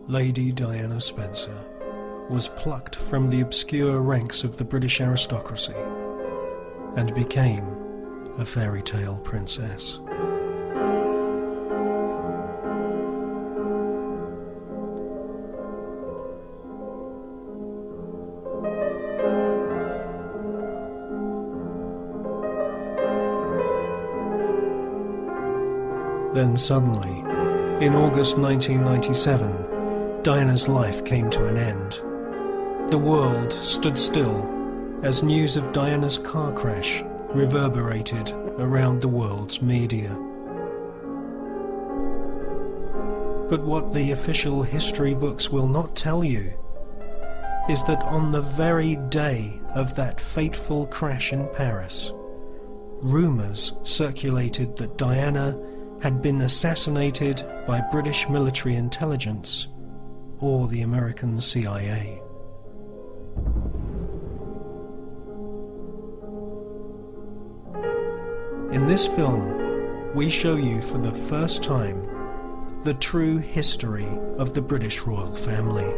Lady Diana Spencer was plucked from the obscure ranks of the British aristocracy and became a fairy tale princess. Then suddenly, in August 1997, Diana's life came to an end. The world stood still as news of Diana's car crash reverberated around the world's media. But what the official history books will not tell you is that on the very day of that fateful crash in Paris, rumours circulated that Diana had been assassinated by British military intelligence or the American CIA. In this film, we show you for the first time the true history of the British royal family,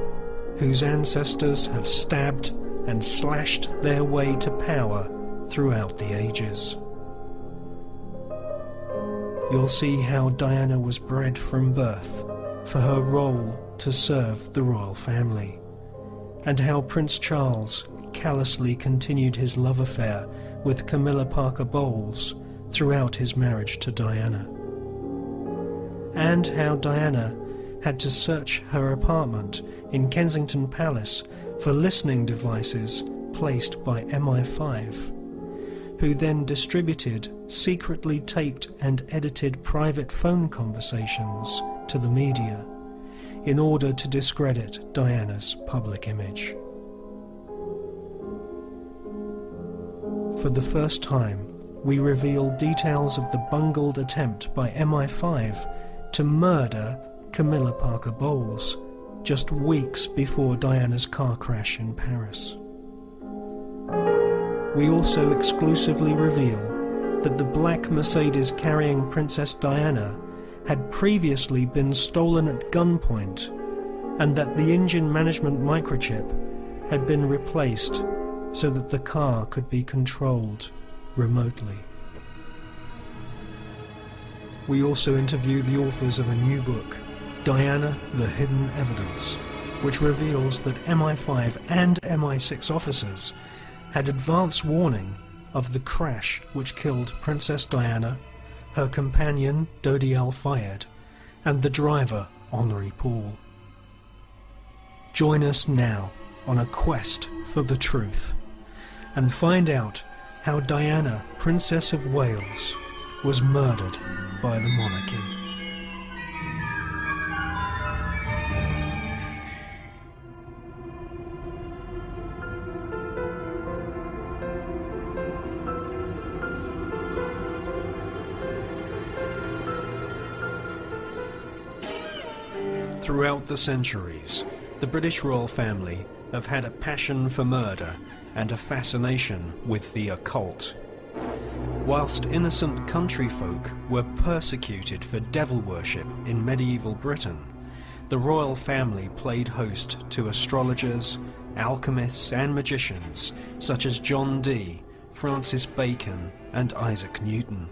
whose ancestors have stabbed and slashed their way to power throughout the ages. You'll see how Diana was bred from birth for her role to serve the royal family, and how Prince Charles callously continued his love affair with Camilla Parker Bowles throughout his marriage to Diana, and how Diana had to search her apartment in Kensington Palace for listening devices placed by MI5, who then distributed secretly taped and edited private phone conversations to the media in order to discredit Diana's public image. For the first time, we reveal details of the bungled attempt by MI5 to murder Camilla Parker Bowles just weeks before Diana's car crash in Paris. We also exclusively reveal that the black Mercedes carrying Princess Diana had previously been stolen at gunpoint, and that the engine management microchip had been replaced so that the car could be controlled remotely. We also interview the authors of a new book, Diana: The Hidden Evidence, which reveals that MI5 and MI6 officers had advance warning of the crash which killed Princess Diana, her companion Dodi Al-Fayed, and the driver Henri Paul. Join us now on a quest for the truth and find out how Diana, Princess of Wales, was murdered by the monarchy. Throughout the centuries, the British royal family have had a passion for murder and a fascination with the occult. Whilst innocent country folk were persecuted for devil worship in medieval Britain, the royal family played host to astrologers, alchemists and magicians such as John Dee, Francis Bacon and Isaac Newton.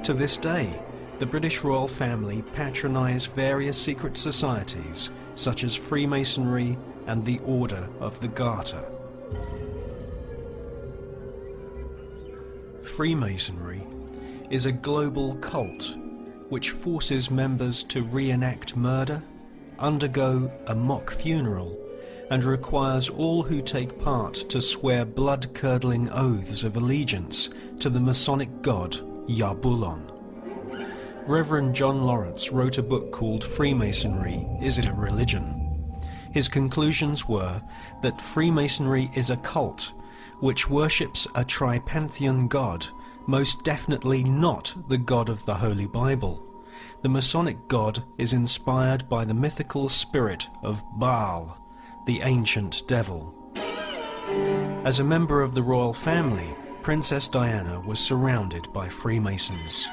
To this day, the British royal family patronise various secret societies such as Freemasonry and the Order of the Garter. Freemasonry is a global cult which forces members to reenact murder, undergo a mock funeral, and requires all who take part to swear blood-curdling oaths of allegiance to the Masonic god Yarbulon. Reverend John Lawrence wrote a book called Freemasonry, Is It a Religion? His conclusions were that Freemasonry is a cult which worships a tripantheon god, most definitely not the god of the Holy Bible. The Masonic god is inspired by the mythical spirit of Baal, the ancient devil. As a member of the royal family, Princess Diana was surrounded by Freemasons.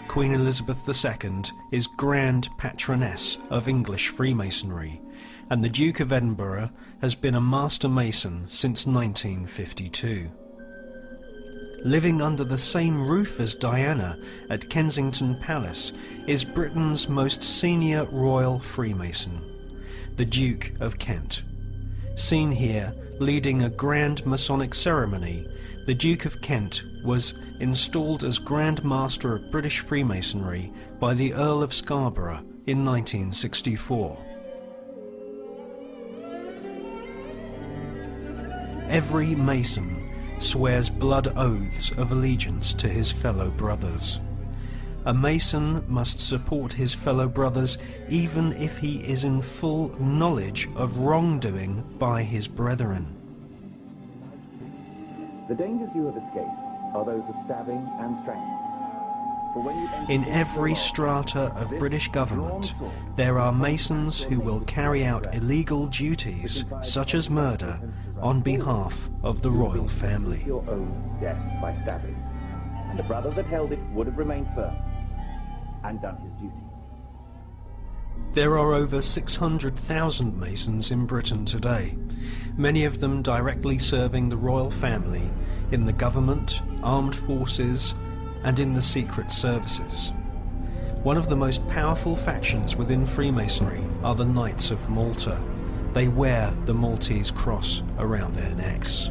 Queen Elizabeth II is Grand Patroness of English Freemasonry, and the Duke of Edinburgh has been a Master Mason since 1952. Living under the same roof as Diana at Kensington Palace is Britain's most senior royal Freemason, the Duke of Kent. Seen here leading a grand Masonic ceremony, the Duke of Kent was installed as Grand Master of British Freemasonry by the Earl of Scarborough in 1964. Every Mason swears blood oaths of allegiance to his fellow brothers. A Mason must support his fellow brothers even if he is in full knowledge of wrongdoing by his brethren. The dangers you have escaped are those of stabbing and strangling. In every strata of British government, there are Masons who will carry out illegal duties, such as murder, on behalf of the royal family. Your own death by stabbing, and the brother that held it would have remained firm and done his duty. There are over 600,000 Masons in Britain today, many of them directly serving the royal family in the government, armed forces, and in the secret services. One of the most powerful factions within Freemasonry are the Knights of Malta. They wear the Maltese cross around their necks.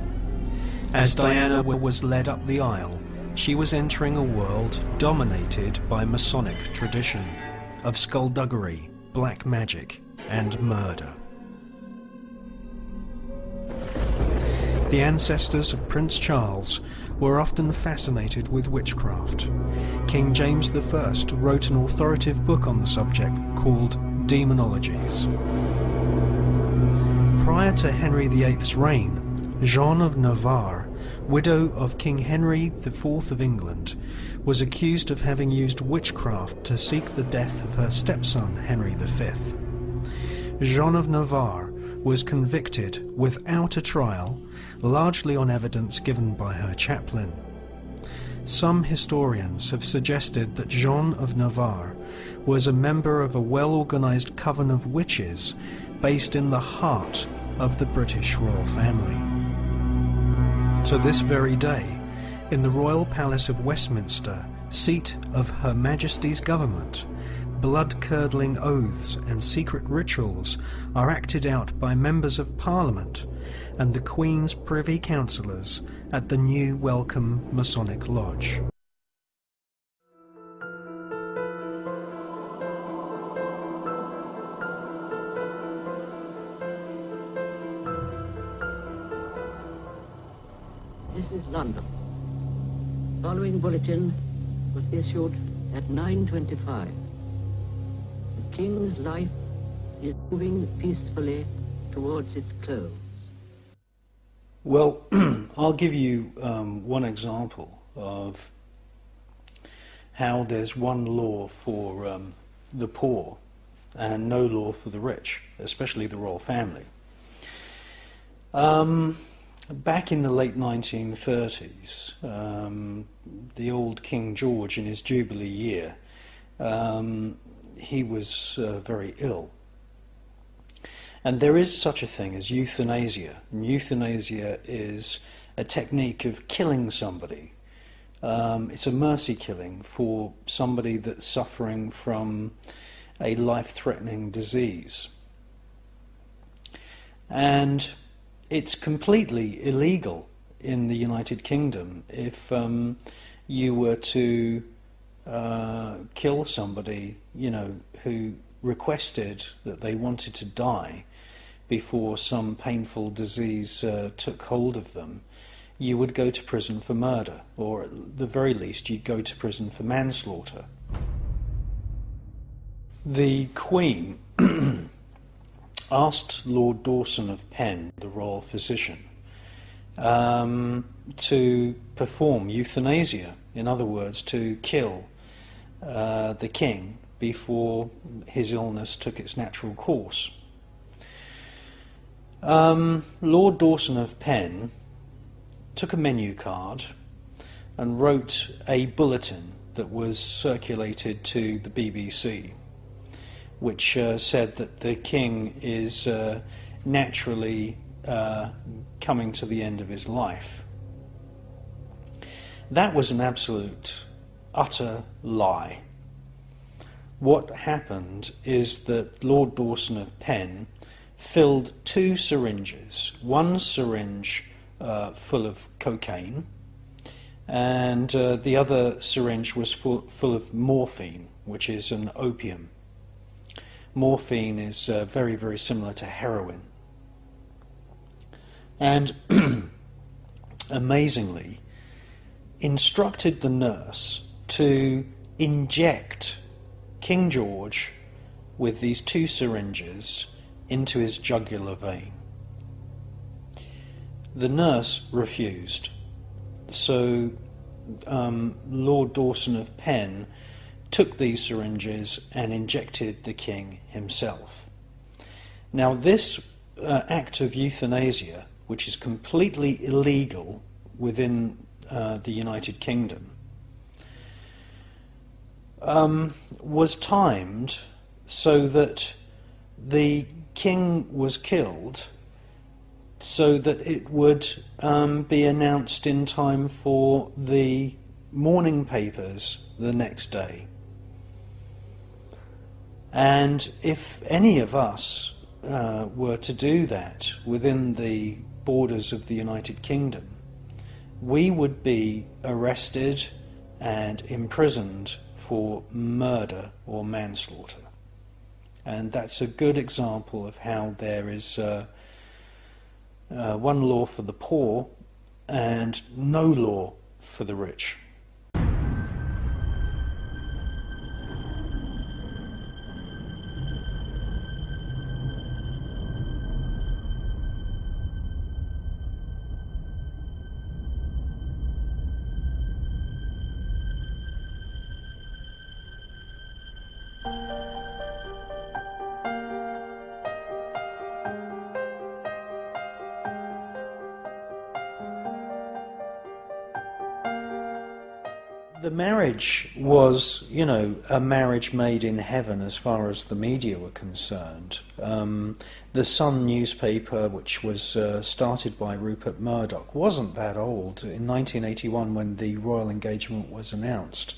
As Diana was led up the aisle, she was entering a world dominated by Masonic tradition, of skullduggery, black magic, and murder. The ancestors of Prince Charles were often fascinated with witchcraft. King James I wrote an authoritative book on the subject called Demonologies. Prior to Henry VIII's reign, Jeanne of Navarre, widow of King Henry IV of England, was accused of having used witchcraft to seek the death of her stepson Henry V. Jeanne of Navarre was convicted without a trial, largely on evidence given by her chaplain. Some historians have suggested that Jeanne of Navarre was a member of a well-organized coven of witches based in the heart of the British royal family. So this very day, in the Royal Palace of Westminster, seat of Her Majesty's government, blood-curdling oaths and secret rituals are acted out by members of Parliament and the Queen's Privy Councillors at the new Welcome Masonic Lodge. This is London. Following bulletin was issued at 9:25. The King's life is moving peacefully towards its close. Well, I'll give you one example of how there's one law for the poor and no law for the rich, especially the royal family. Back in the late 1930s, the old King George, in his Jubilee year, he was very ill. And there is such a thing as euthanasia. And euthanasia is a technique of killing somebody. It's a mercy killing for somebody that's suffering from a life-threatening disease. And it's completely illegal in the United Kingdom if you were to kill somebody, you know, who requested that they wanted to die before some painful disease took hold of them. You would go to prison for murder, or at the very least you'd go to prison for manslaughter. The Queen asked Lord Dawson of Penn, the royal physician, to perform euthanasia, in other words, to kill the king before his illness took its natural course. Lord Dawson of Penn took a menu card and wrote a bulletin that was circulated to the BBC, which said that the king is naturally coming to the end of his life. That was an absolute, utter lie. What happened is that Lord Dawson of Penn filled 2 syringes, one syringe full of cocaine, and the other syringe was full of morphine, which is an opium. Morphine is very, very similar to heroin. And amazingly, instructed the nurse to inject King George with these 2 syringes into his jugular vein. The nurse refused. So Lord Dawson of Penn took these syringes and injected the king himself. Now this act of euthanasia, which is completely illegal within the United Kingdom, was timed so that the king was killed so that it would be announced in time for the morning papers the next day. And if any of us were to do that within the borders of the United Kingdom, we would be arrested and imprisoned for murder or manslaughter. And that's a good example of how there is one law for the poor and no law for the rich. The marriage was, a marriage made in heaven as far as the media were concerned. The Sun newspaper, which was started by Rupert Murdoch, wasn't that old. In 1981, when the royal engagement was announced,